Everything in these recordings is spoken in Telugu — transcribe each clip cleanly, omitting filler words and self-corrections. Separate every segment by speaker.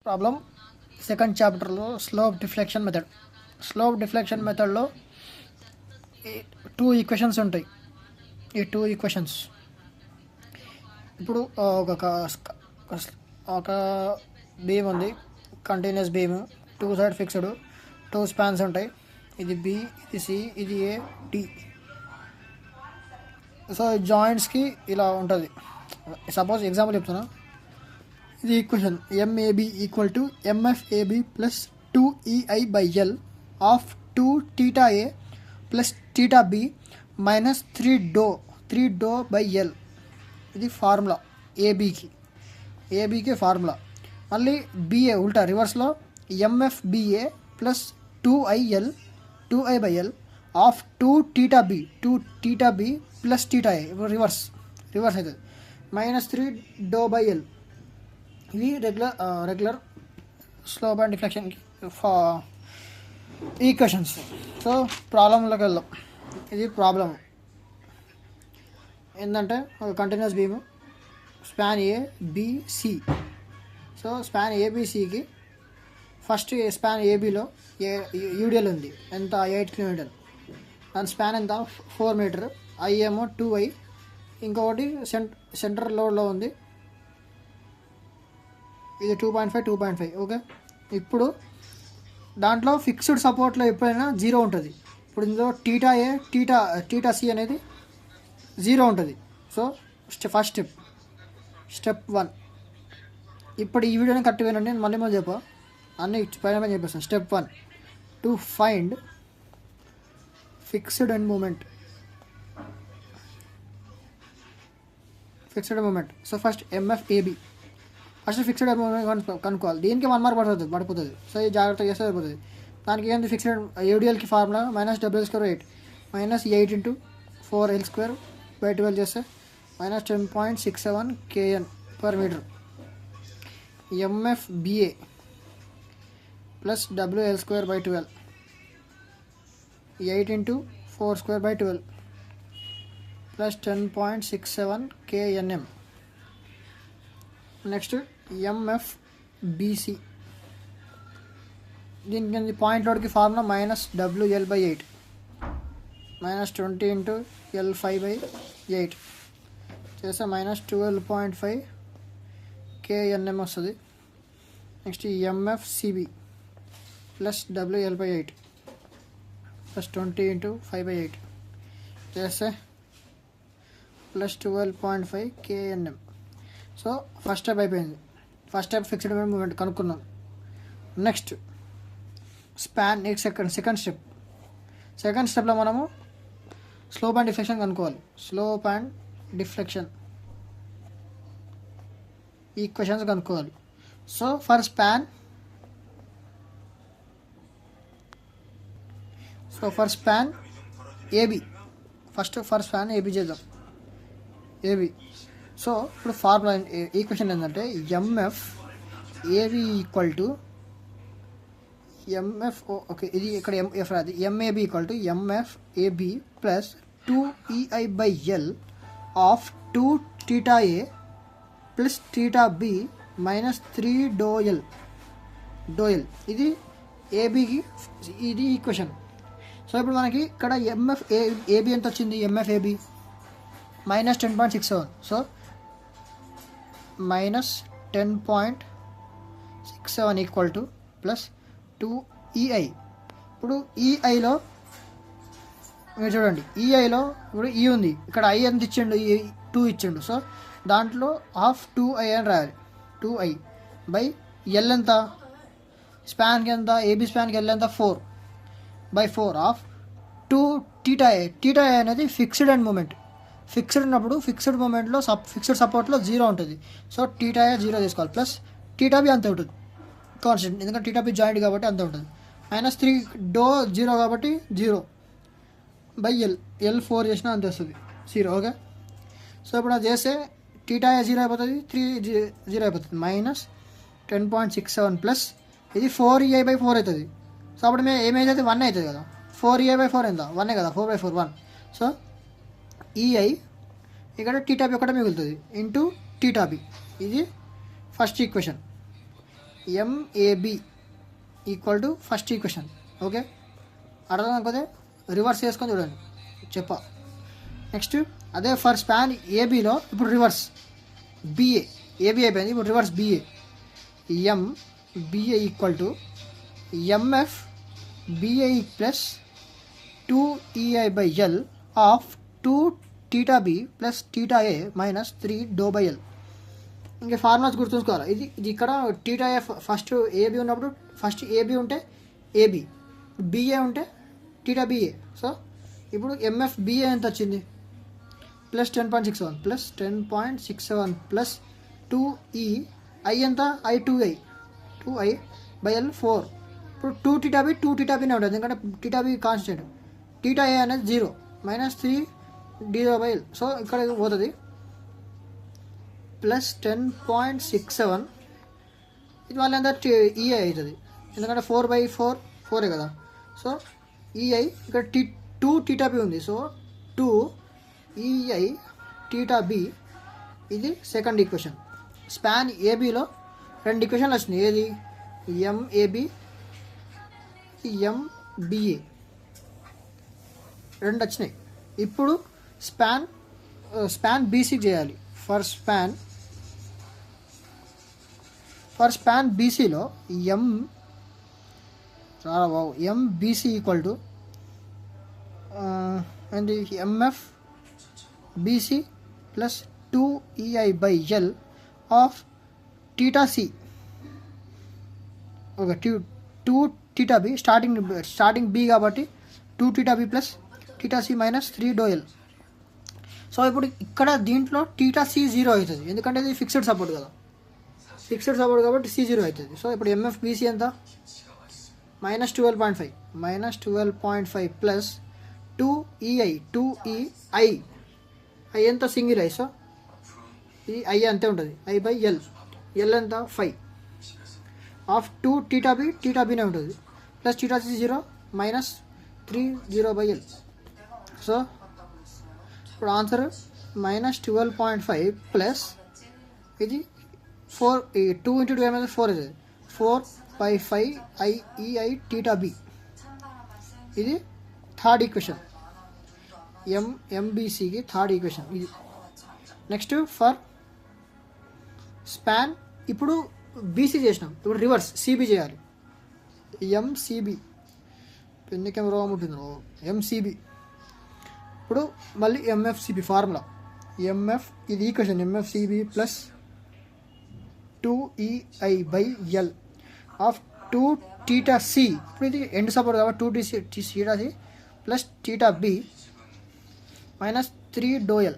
Speaker 1: ప్రాబ్లం సెకండ్ చాప్టర్లో slope deflection method. Slope deflection మెథడ్లో 2 ఈక్వేషన్స్ ఉంటాయి. ఈ 2 ఈక్వేషన్స్ ఇప్పుడు ఒక బీమ్ ఉంది, continuous beam, 2 side fixed, 2 spans ఉంటాయి. ఇది బి, ఇది సి, ఇది ఏ, డి. సో జాయింట్స్కి ఇలా ఉంటుంది. సపోజ్ ఎగ్జాంపుల్ చెప్తున్నా. ఇది equation MAB equal to MFAB plus 2EI/L of 2θA plus θB minus 3 డో/L. ఇది ఫార్ములా ఏబీకి ఫార్ములా. మళ్ళీ బిఏ ఉల్టా రివర్స్లో ఎంఎఫ్బిఏ plus 2I/L of 2θB plus θA. ఇప్పుడు రివర్స్ అవుతుంది, మైనస్ 3 డో/L. ఇది regular slope and deflection equations. So ప్రాబ్లంలోకి వెళ్దాం. ఇది ప్రాబ్లం ఏంటంటే ఒక continuous beam, span ABC. So span ఏబిసికి ఫస్ట్ స్పాన్ ఏబిలో యూడిఎల్ ఉంది, ఎంత 8 కిలోమీటర్. దాని స్పాన్ ఎంత 4 మీటర్. ఐ ఏమో 2I. ఇంకొకటి సెంటర్ లోడ్లో ఉంది, ఇది 2.5. ఓకే, ఇప్పుడు దాంట్లో ఫిక్స్డ్ సపోర్ట్లో ఎప్పుడైనా 0 ఉంటుంది. ఇప్పుడు ఇందులో θC అనేది 0 ఉంటుంది. So first step 1. ఇప్పుడు ఈ వీడియోని కరెక్ట్ వినండి, నేను మళ్ళీ చెప్పా, అన్నీ పైన చెప్పేస్తాను. Step 1 to find fixed end moment. So first MFAB, first fixed end moment కనుక్కోవాలి. దీనికి 1 మార్క్ పడిపోతుంది. సో ఇది జాగ్రత్తగా చేస్తే సరిపోతుంది. దానికి ఏంటి ఫిక్స్డ్ యూడిఎల్కి ఫార్ములా -WL²/8 -8 × 4L²/12 చేస్తే -10.67 kN/మీటర్. MFBA plus WL²/12 8 × 4²/12 plus 10.67 kNm. Next MFBC, దీనికి పాయింట్ లోడ్కి ఫార్ములా -WL/8 -20 × L5/8 చేస్తే -12.5 kNm వస్తుంది. నెక్స్ట్ ఎంఎఫ్సిబి ప్లస్ WL/8 ప్లస్ 20 × 5/8 చేస్తే +12.5 kNm. సో ఫస్ట్ స్టెప్ అయిపోయింది. ఫస్ట్ స్టెప్ ఫిక్స్డ్ మూమెంట్ కనుక్కున్నాం. నెక్స్ట్ స్పాన్ సెకండ్ స్టెప్లో మనము స్లోప్ అండ్ డిఫ్లెక్షన్ కనుక్కోవాలి. స్లోప్ అండ్ డిఫ్లెక్షన్ ఈక్వేషన్స్ కనుక్కోవాలి. So for span AB, first for span AB చేద్దాం. ఏబి. సో ఇప్పుడు ఫార్ములా ఈక్వేషన్ ఏంటంటే ఎంఎఫ్ఏబి ఈక్వల్ టు ఓకే, ఇది ఇక్కడ ఎంఎఫ్ రాదు. MAB equal to MFAB plus 2EI/L of 2θA plus θB minus 3 డో/L. ఇది ఏబికి, ఇది ఈక్వేషన్. సో ఇప్పుడు మనకి ఇక్కడ ఎంఎఫ్ఏబి ఎంత వచ్చింది? ఎంఎఫ్ఏబి -10.67. So -10.67 equal to plus 2EI. ఇప్పుడు ఈఐలో మీరు చూడండి, ఈఐలో ఇప్పుడు ఈ ఉంది, ఇక్కడ ఐ ఎంత ఇచ్చిండు? 2 ఇచ్చిండు. సో దాంట్లో హాఫ్ 2I అని రాయాలి. 2I/L ఎంత? స్పాన్కి ఎంత? ఏబి స్పాన్కి L ఎంత? 4/4 ఆఫ్ 2θA. θA అనేది ఫిక్స్డ్ ఎండ్ మూమెంట్. ఫిక్స్డ్ ఉన్నప్పుడు ఫిక్స్డ్ మూమెంట్లో ఫిక్స్డ్ సపోర్ట్లో 0 ఉంటుంది. సో θA 0 తీసుకోవాలి. ప్లస్ θB అంతే ఉంటుంది, కాన్స్టెంట్, ఎందుకంటే θB జాయింట్ కాబట్టి అంతే ఉంటుంది. -3 డో 0 కాబట్టి 0/L. L 4 చేసినా అంతే వస్తుంది, 0. ఓకే, సో ఇప్పుడు అది చేస్తే θA 0 అయిపోతుంది, 3 0 అయిపోతుంది. -10.67 ప్లస్ ఇది 4EI/4 అవుతుంది. సో అప్పుడు మేము ఏమైతే 1 అవుతుంది కదా. 4EI/4 ఎంత? 1 కదా. 4/4 1. సో ఈఐ ఇక్కడ θB ఒకటే మిగులుతుంది ఇంటూ θB. ఇది first equation. MAB equal to first equation. Okay, అర్థం కాకపోతే రివర్స్ చేసుకొని చూడండి చెప్పా. నెక్స్ట్ అదే ఫర్ స్పాన్ ఏబీలో ఇప్పుడు రివర్స్ బిఏ, ఏబీ అయిపోయింది, ఇప్పుడు reverse BA. BA equal to MF BA plus 2EI/L of 2θb plus θa minus 3∂L. ఇంకా ఫార్ములాస్ గుర్తుంచుకోవాలి. ఇది ఇక్కడ θa ఫస్ట్ ఏబీ ఉన్నప్పుడు ఫస్ట్ ఏబీ ఉంటే ఏబీ, బిఏ ఉంటే θBA. సో ఇప్పుడు ఎంఎఫ్ బిఏ ఎంత వచ్చింది? Plus 10.67 plus 10.67 plus 2E I ఎంత? I2I 2I/L 4. ఇప్పుడు 2θbనే ఉంటుంది ఎందుకంటే θb కాన్స్టెంట్, θa అనేది 0 మైనస్ 3d/L. సో ఇక్కడ పోతుంది ప్లస్ 10.67, ఇది మళ్ళీ ఎంత ఈఐ అవుతుంది ఎందుకంటే 4/4 4 కదా. సో ఈఐ ఇక్కడ 2θb ఉంది, సో 2EI θb. ఇది సెకండ్ ఈక్వేషన్. స్పాన్ ఏబీలో రెండు ఈక్వేషన్లు వచ్చినాయి. ఏది? ఎంఏబి ఎంబిఏ రెండు వచ్చినాయి. ఇప్పుడు స్పాన్ బీసీ చేయాలి. ఫర్ స్పాన్ బీసీలో ఎంబీసీ ఈక్వల్ టు ఏంటి? MF BC plus 2EI/L of θc. Okay, 2θb starting B కాబట్టి 2θb plus θc minus 3∂L. So ఇప్పుడు ఇక్కడ దీంట్లో θc 0 అవుతుంది ఎందుకంటే ఇది ఫిక్స్డ్ సపోర్ట్ కదా, ఫిక్స్డ్ సపోర్ట్ కాబట్టి C 0 అవుతుంది. సో ఇప్పుడు ఎంఎఫ్ బీసీ ఎంత? మైనస్ 12.5 ప్లస్ 2EI ఐ ఎంత? Single I. సో ఇది ఐ అంతే ఉంటుంది, I/L. L ఎంత? 5 ఆఫ్ 2θbనే ఉంటుంది ప్లస్ θc 0 మైనస్ 3 సో ఇప్పుడు ఆన్సర్ మైనస్ 12.5 ప్లస్ ఇది 4, 2 × 2 ఏమైతే 4 అవుతుంది, 4/5 EI θb. ఇది థర్డ్ ఈక్వేషన్, ఎంబీసీకి థర్డ్ ఈక్వేషన్ ఇది. నెక్స్ట్ ఫర్ స్పాన్ ఇప్పుడు బీసీ చేసినాం, ఇప్పుడు రివర్స్ సిబి చేయాలి. ఎంసిబి పెన్ కెమెరా ఉంటుంది, ఎంసిబి. ఇప్పుడు మళ్ళీ ఎంఎఫ్సిబి ఫార్ములా. ఎంఎఫ్ ఇది equation, MFCB plus 2EI/L of 2θc. ఇప్పుడు ఇది ఎండ్ సపోర్ట్ కాబట్టి 2θc plus θb minus 3∂L.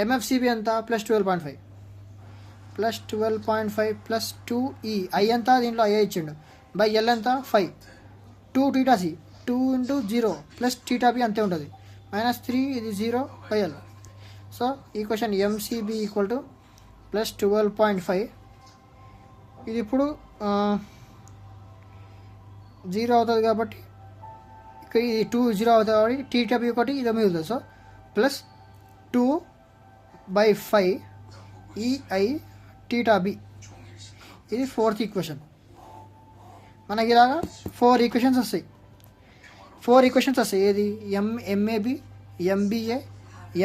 Speaker 1: ఎంఎఫ్సిబి ఎంత? ప్లస్ 12.5 ప్లస్ 2E ఐ ఎంత? దీంట్లో ఐ ఇచ్చిండు /L ఎంత? 5 2θc 2 × 0 ప్లస్ θb అంతే ఉంటుంది మైనస్ 3, ఇది 0/L. So equation ఎంసిబి equal to plus 12.5. ఇది ఇప్పుడు 0 అవుతుంది కాబట్టి ఇక్కడ ఇది 2 0 అవుతుంది కాబట్టి θb ఒకటి ఇది మిగులుతుంది. So plus 2/5 EI θb. ఇది ఫోర్త్ ఈక్వేషన్. మనకి ఇలాగా 4 ఈక్వేషన్స్ వస్తాయి. ఏది? MAB MBA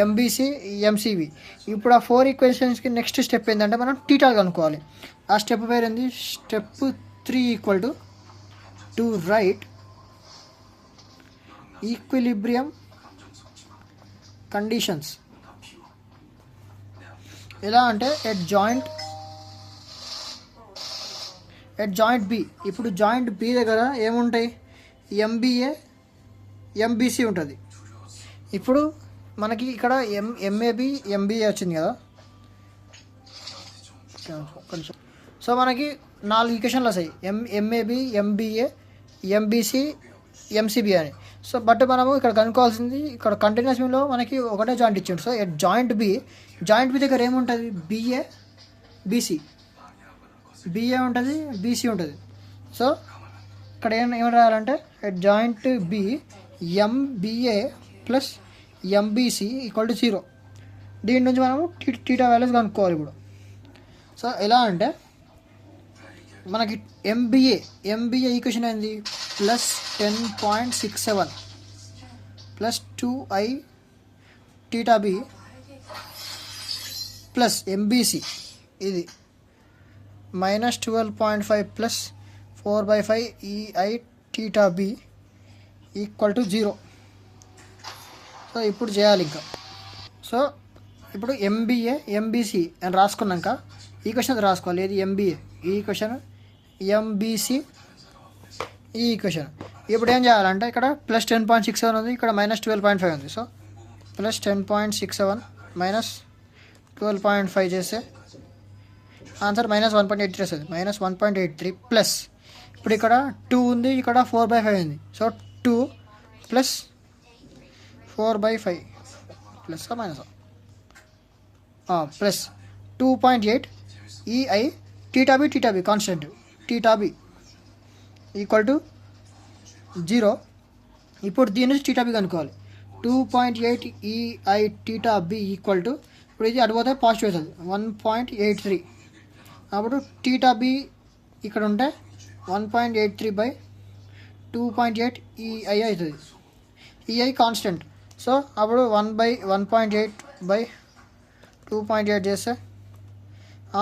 Speaker 1: MBC MCB. ఇప్పుడు ఆ 4 ఈక్వేషన్స్కి నెక్స్ట్ స్టెప్ ఏంటంటే మనం టీటాలు కనుక్కోవాలి. ఆ స్టెప్ పేరు ఏంది? Step 3 equal to right equilibrium conditions. ఎలా అంటే ఎట్ జాయింట్ బి. ఇప్పుడు జాయింట్ బి దగ్గర ఏముంటాయి? ఎంబీఏ ఎంబీసీ ఉంటుంది. ఇప్పుడు మనకి ఇక్కడ ఎంఏబి ఎంబీఏ వచ్చింది కదా. సో మనకి 4 ఈక్వేషన్లు వస్తాయి, ఎంఏబి ఎంబీఏ ఎంబీసీ ఎంసీబీ అని. సో బట్ మనము ఇక్కడ కనుక్కోవాల్సింది, ఇక్కడ కంటిన్యూస్ మీలో మనకి ఒకటే జాయింట్ ఇచ్చాడు. సో ఎట్ జాయింట్ బి దగ్గర ఏముంటుంది? బిఏ బీసీ, బిఏ ఉంటుంది బీసీ ఉంటుంది. సో ఇక్కడ ఏమి రాయాలంటే at joint B MBA plus MBC equal to 0. దీని నుంచి మనము టీటా వాల్యూస్ కనుక్కోవాలి ఇప్పుడు. సో ఎలా అంటే మనకి ఎంబీఏ ఈక్వేషన్ ఏంది plus 10.67 plus 2i theta B plus MBC ఇది minus 12.5 plus 4/5 EI theta B equal to 0. So ఇప్పుడు చేయాలి ఇంకా. సో ఇప్పుడు ఎంబీసీ అని రాసుకున్నాక ఈ క్వశ్చన్ రాసుకోవాలి. ఇది ఎంబీఏ ఈ క్వశ్చన్, ఎంబీసీ ఈ క్వశ్చన్. ఇప్పుడు ఏం చేయాలంటే ఇక్కడ ప్లస్ 10.67 ఉంది, ఇక్కడ మైనస్ 12.5 ఉంది. సో ప్లస్ 10.67 మైనస్ 12.5 చేస్తే ఆన్సర్ మైనస్ 1.83 వస్తుంది. మైనస్ 1.83 ప్లస్ ఇప్పుడు ఇక్కడ 2 ఉంది, ఇక్కడ 4/5 ఉంది. So 2 plus 4/5 plus minus plus 2.8 EI theta B constant theta B equal to 0. ఇప్పుడు దీని నుంచి టీటా బి కనుక్కోవాలి. 2.8 EI theta B equal to ఇప్పుడు ఇది అడిగిపోతే పాజిటివ్ అవుతుంది 1.83. అప్పుడు టీటా బి ఇక్కడ ఉంటే 1.83/2.8 ఈఐ అవుతుంది. EI constant. సో అప్పుడు 1/1.8/2.8 చేస్తే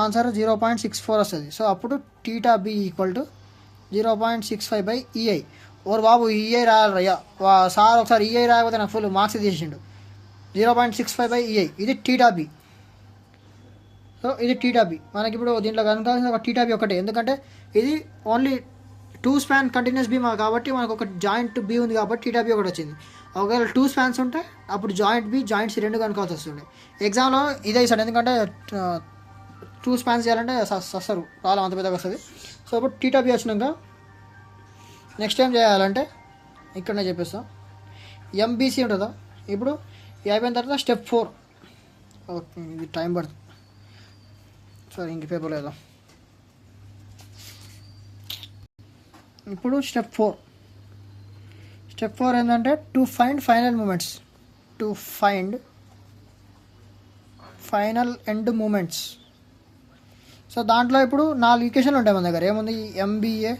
Speaker 1: ఆన్సర్ 0.64 వస్తుంది. సో అప్పుడు టీటా బి ఈక్వల్ టు 0.65/ఈఐ. ఓరు బాబు ఈఐ రాయాలయ్యా సార్, ఒకసారి ఈఐ రాకపోతే నాకు ఫుల్ మార్క్స్ తీసిండు. 0.65/ఈఐ ఇది టీటా బి. సో ఇది టీటా బి. మనకి ఇప్పుడు దీంట్లో కనుక ఒక టీటా బి ఒకటే, ఎందుకంటే ఇది ఓన్లీ 2 స్పాన్ కంటిన్యూస్ బీమ్ కాబట్టి మనకు ఒక జాయింట్ బి ఉంది కాబట్టి టీటా బి ఒకటి వచ్చింది. ఒకవేళ 2 స్పాన్స్ ఉంటే అప్పుడు జాయింట్ బి జాయింట్ సి రెండు కనుకోవాల్సి వస్తుంది. ఎగ్జామ్లో ఇదే ఇస్తాడు, ఎందుకంటే 2 స్పాన్స్ చేయాలంటే వస్తారు చాలా అంత పెద్దగా వస్తుంది. సో ఇప్పుడు టీటా బి వచ్చినాక నెక్స్ట్ టైం చేయాలంటే ఇక్కడనే చెప్పేస్తాం. ఎంబీసీ ఉంటుందా, ఇప్పుడు ఇది అయిపోయిన తర్వాత స్టెప్ 4. ఓకే ఇది టైం పడుతుంది. సరే ఇంక పేపర్ లేదా. ఇప్పుడు స్టెప్ 4 ఏంటంటే to find final end moments. So దాంట్లో ఇప్పుడు 4 ఈక్వేషన్లు ఉంటాయి మన దగ్గర. ఏముంది ఎంబీఏ,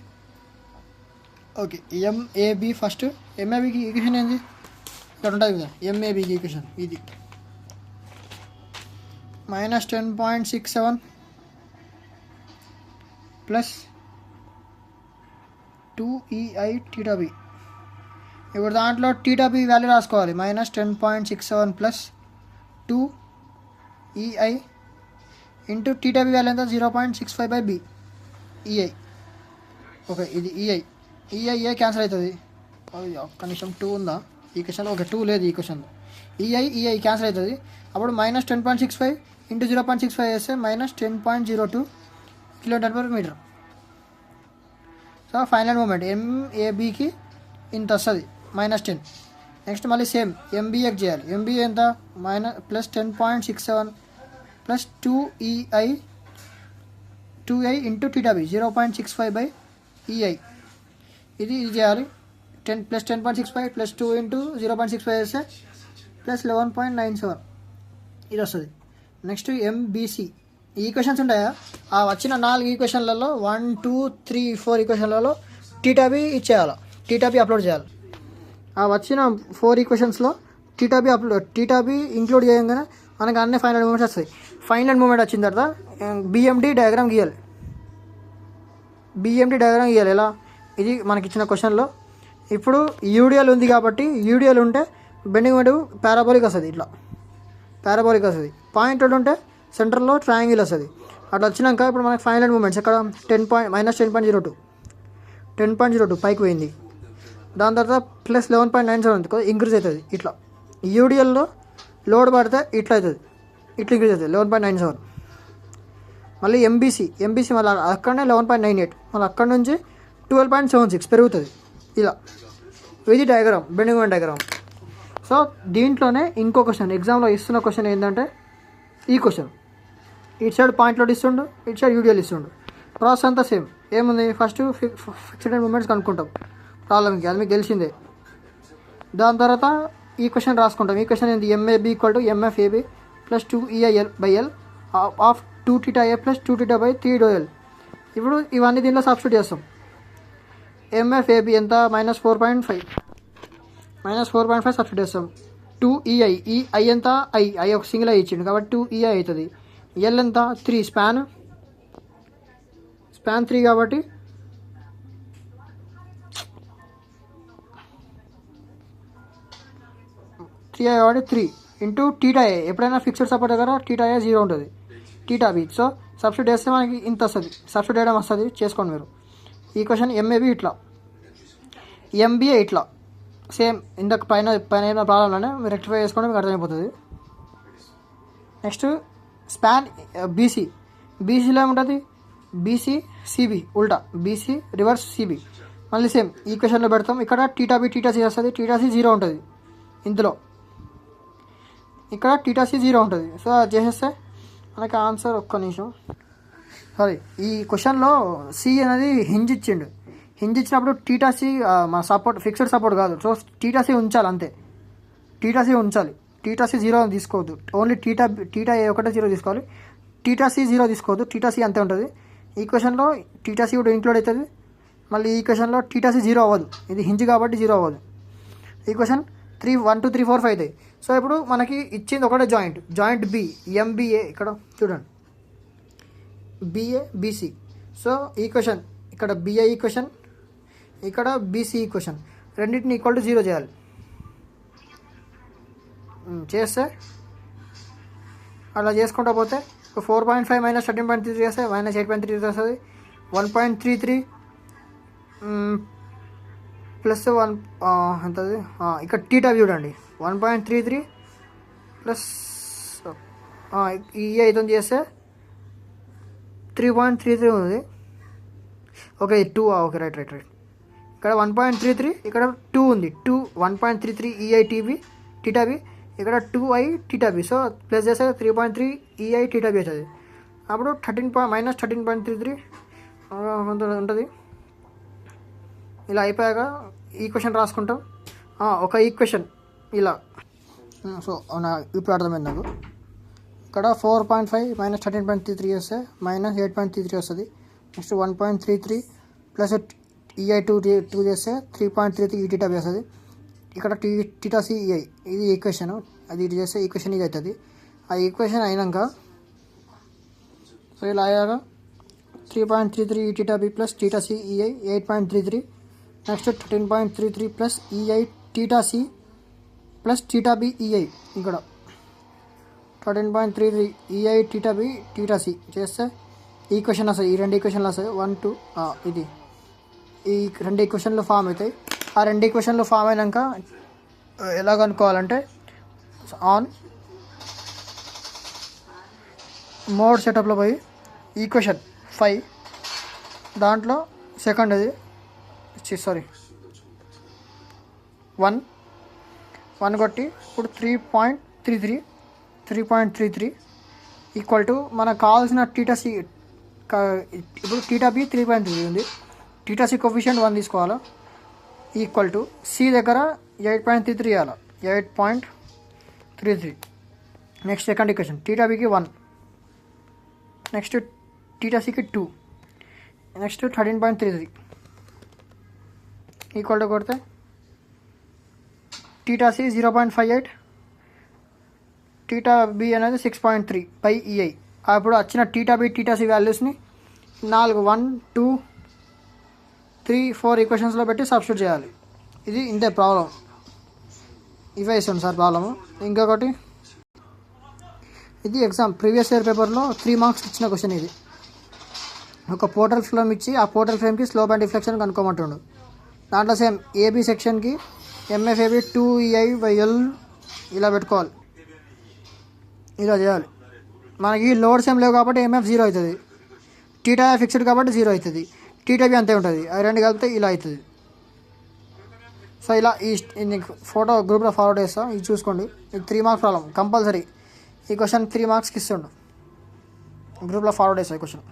Speaker 1: ఓకే ఎంఏబి. ఫస్ట్ ఎంఏబికి ఈక్వేషన్ ఏంది ఇక్కడ ఉంటుంది కదా, ఎంఏబికి ఈక్వేషన్ ఇది minus 10.67 plus 2EI theta B. ఇప్పుడు దాంట్లో టీటా బి వాల్యూ రాసుకోవాలి. Minus 10.67 plus 2EI into theta B value ఎంత 0.65/బి ఈఐ. ఓకే ఇది ఈఐ క్యాన్సిల్ అవుతుంది. ఒక్క నిమిషం 2 ఉందా ఈ క్వశ్చన్లో? ఓకే 2 లేదు ఈ క్వశ్చన్లో. ఈఐ క్యాన్సిల్ అవుతుంది. అప్పుడు మైనస్ 10.65 ఇంటూ 0.65 వేస్తే minus 10.02 kN/m. So final moment ఎంఏబికి ఇంత వస్తుంది -10. నెక్స్ట్ మళ్ళీ సేమ్ ఎంబీఏకి చేయాలి. ఎంబీఏ ఎంత plus 10.67 plus 2EI into theta B 0.65/ఈఐ. ఇది చేయాలి. 10 ప్లస్ 10.65 ప్లస్ 2 ఇంటూ 0.65 వేస్తే ప్లస్ 11.97 ఇది వస్తుంది. నెక్స్ట్ ఎంబీసీ ఈక్వేషన్స్ ఉంటాయా, ఆ వచ్చిన 4 ఈక్వేషన్లలో 1 2 3 4 ఈక్వేషన్లలో టీటా బి ఇచ్చేయాలి, టీటా బి అప్లోడ్ చేయాలి. ఆ వచ్చిన 4 ఈక్వేషన్స్లో టీటా బి ఇంక్లూడ్ చేయగానే మనకి అన్ని ఫైనల్ మూమెంట్స్ వస్తాయి. ఫైనల్ మూమెంట్ వచ్చిన తర్వాత బిఎండి డయాగ్రామ్ గీయాలి. ఎలా, ఇది మనకి ఇచ్చిన క్వశ్చన్లో ఇప్పుడు యూడిఎల్ ఉంది కాబట్టి యూడిఎల్ ఉంటే బెండింగ్ మూమెంట్ పారాబోలిక్ వస్తుంది. ఇట్లా పారాబోలిక్ వస్తుంది. పాయింట్ ఉంటే సెంటర్లో ట్రయాంగిల్ వస్తుంది. అట్లా వచ్చినాక ఇప్పుడు మనకి ఫైనల్ మూమెంట్స్ ఇక్కడ మైనస్ 10.02 పైకి పోయింది. దాని తర్వాత ప్లస్ 11.97 ఉంది, ఇంక్రీజ్ అవుతుంది. ఇట్లా యూడిఎల్లో లోడ్ పడితే ఇట్లా అవుతుంది, ఇట్లా ఇంక్రీజ్ అవుతుంది 11.97. మళ్ళీ ఎంబీసీ మళ్ళీ అక్కడనే 11.98, మళ్ళీ అక్కడ నుంచి 12.76 పెరుగుతుంది. ఇలా ఇది diagram, bending moment diagram. So దీంట్లోనే ఇంకో క్వశ్చన్ ఎగ్జామ్లో ఇస్తున్న క్వశ్చన్ ఏంటంటే ఈ క్వశ్చన్. ఇటు సైడ్ పాయింట్ లోడ్ ఇస్తుండు, ఇటు సైడ్ యూడిఎల్ ఇస్తుండు. ప్రాసెస్ అంతా సేమ్. ఏముంది, ఫస్ట్ ఫిక్స్డ్ మూమెంట్స్ కనుక్కుంటాం ప్రాబ్లమ్కి, అది మీకు తెలిసిందే. దాని తర్వాత ఈ క్వశ్చన్ రాసుకుంటాం. ఈ క్వశ్చన్ ఏంటి, MAB equal to MFAB plus 2EIL/L of 2θA plus 2θ/3 ∂L. ఇప్పుడు ఇవన్నీ దీనిలో సబ్స్టిట్యూట్ చేస్తాం. ఎంఎఫ్ఏబి ఎంత -4.5 సబ్స్టిట్యూట్ చేస్తాం. 2EI ఈ ఐ ఎంత ఐ ఒక సింగిల్ ఐ ఇచ్చిండు కాబట్టి 2EI అవుతుంది. ఎల్ ఎంత 3 స్పాన్ 3 కాబట్టి 3i కాబట్టి 3 ఇంటూ టీటా ఏ. ఎప్పుడైనా ఫిక్స్డ్ సపోర్ట్ దగ్గర టీటా ఏ 0 ఉంటుంది, టీటా బి. సో సబ్స్టిట్యూట్ చేస్తే మనకి ఇంత వస్తుంది, సబ్స్టిట్యూట్ చేయడం వస్తుంది, చేసుకోండి మీరు. ఈక్వేషన్ ఎంఏబి ఇట్లా, ఎంబీఏ ఇట్లా సేమ్ ఇంతకు పైన ప్రాబ్లంలోనే మీరు రెక్టిఫై చేసుకోండి, మీకు అర్థమైపోతుంది. నెక్స్ట్ స్పాన్ బీసీలో ఏముంటుంది, బీసీ సిబి ఉల్టా, బీసీ రివర్స్ సిబి. మళ్ళీ సేమ్ ఈక్వేషన్లో పెడతాం. ఇక్కడ టీటా బి టీటా సి వస్తుంది, టీటా సి 0 ఉంటుంది ఇందులో, ఇక్కడ టీటా సి 0 ఉంటుంది. సో అది చేసేస్తే మనకి ఆన్సర్ ఒక్క నిమిషం. సారీ, ఈ క్వశ్చన్లో సి అనేది హింజ్ ఇచ్చిండు. హింజ్ ఇచ్చినప్పుడు టీటా సి మన సపోర్ట్ ఫిక్స్డ్ సపోర్ట్ కాదు. సో టీటా సి ఉంచాలి అంతే, టీటా సి ఉంచాలి. టీటా సి 0 తీసుకోవద్దు, ఓన్లీ టీటా ఏ ఒకటే 0 తీసుకోవాలి, టీటా సి 0 తీసుకోవద్దు. టీటా సి అంతే ఉంటుంది. ఈ క్వశ్చన్లో టీటా సి కూడా ఇంక్లూడ్ అవుతుంది. మళ్ళీ ఈ క్వశ్చన్లో టీటా సి 0 అవ్వదు, ఇది హింజ్ కాబట్టి 0 అవ్వదు. ఈ క్వశ్చన్ 1 2 3 4 5 అవుతాయి. సో ఇప్పుడు మనకి ఇచ్చింది ఒకటే జాయింట్ బి ఎంబీఏ, ఇక్కడ చూడండి బిఏ బీసీ. సో ఈ క్వశ్చన్ ఇక్కడ బిఏ ఈక్వేషన్, ఇక్కడ బీసీ ఈక్వేషన్, రెండింటిని ఈక్వల్ టు 0 చేయాలి. చేస్తే అలా చేసుకుంటూ పోతే 4.5 - 13.33 చేస్తే -8.33 వస్తుంది. 1.33 ప్లస్ 1 ఎంతది, ఇక్కడ టీటా చూడండి 1.33 ప్లస్ ఈ ఐదు చేస్తే 3.33 ఉంది. Okay 2 okay right. ఇక్కడ 1.33, ఇక్కడ 2 ఉంది, 1.33 ఈఐ టీటా బి, ఇక్కడ 2i theta B. So plus చేస్తే 3.3 ఈఐ టీటా బి అవుతుంది. అప్పుడు -13.33 ఉంటుంది. ఇలా అయిపోయాక ఈక్వేషన్ రాసుకుంటాం. ఒక ఈక్వేషన్ ఇలా. సో ఇప్పుడు అర్థమైంది నాకు. ఇక్కడ 4.5 - 13.33 చేస్తే -8.33 వస్తుంది. నెక్స్ట్ 1.33 ప్లస్ ఈఐ 2 చేస్తే 3.33 ఈ టీటా బి వస్తుంది. ఇక్కడ టీటా సి ఈఐ ఇది ఈక్వేషన్, అది ఇటు చేస్తే ఈక్వేషన్ ఇది అవుతుంది. ఆ ఈక్వేషన్ అయినాక సో ఇలా అయ్యాక 3.33 ఈ theta B plus theta C EI 8.33. Next 13.33 plus EI theta C plus theta B EI, ఇక్కడ 13.33 EI theta B theta C చేస్తే ఈక్వేషన్ వస్తుంది. ఈ రెండు ఈక్వేషన్లు వస్తాయి, 1 2 ఇది ఈ రెండు ఈక్వేషన్లు ఫామ్ అవుతాయి. ఆ రెండు ఈక్వేషన్లు ఫామ్ అయినాక ఎలా కనుక్కోవాలంటే ఆన్ మోడ్ సెటప్లో పోయి ఈక్వేషన్ 5 దాంట్లో సెకండ్ అది 1 కొట్టి ఇప్పుడు 3.33 ఈక్వల్ టు మనకు కావాల్సిన టీటా సి. ఇప్పుడు టీటా బి 3.3 ఉంది, టీటా సి కోఫిషియంట్ 1 తీసుకోవాలా, ఈక్వల్ టు సి దగ్గర 8.33 ఇవ్వాలి, 8.33. నెక్స్ట్ సెకండ్ ఈక్వేషన్ టీటా బికి 1, నెక్స్ట్ టీటా సికి 2, నెక్స్ట్ 13.33 ఈక్వల్ టు కొడితే టీటా సి 0.58, టీటా బి అనేది 6.3 బై ఈఐ. అప్పుడు వచ్చిన టీటా బి టీటా సి వాల్యూస్ని 1 2 3 4 ఈక్వేషన్స్లో పెట్టి సబ్స్టిట్యూట్ చేయాలి. ఇది ఇంతే ప్రాబ్లం. ఇవే ఇస్తాను సార్ ప్రాబ్లము. ఇంకొకటి ఇది ఎగ్జామ్ ప్రీవియస్ ఇయర్ పేపర్లో 3 మార్క్స్ ఇచ్చిన క్వశ్చన్. ఇది ఒక పోర్టల్ ఫ్రేమ్ ఇచ్చి ఆ పోర్టల్ ఫ్రేమ్కి స్లోప్ అండ్ డిఫ్లెక్షన్ కనుక్కోమంటుండు. దాంట్లో సేమ్ ఏబీ సెక్షన్కి ఎంఎఫ్ఏబి 2EI/L ఇలా పెట్టుకోవాలి, ఇలా చేయాలి. మనకి లోడ్స్ ఏం లేవు కాబట్టి ఎంఎఫ్ 0 అవుతుంది, టీటా ఫిక్స్డ్ కాబట్టి 0 అవుతుంది, టీటా బి అంతే ఉంటుంది. అవి రెండు కలిపితే ఇలా అవుతుంది. సో ఇలా ఈ ఫోటో గ్రూప్లో ఫార్వర్డ్ చేస్తాం, ఇది చూసుకోండి. ఇది 3 మార్క్స్ ప్రాబ్లం కంపల్సరీ. ఈ క్వశ్చన్ 3 మార్క్స్కి ఇస్తుండు, గ్రూప్లో ఫార్వర్డ్ చేస్తాం ఈ క్వశ్చన్.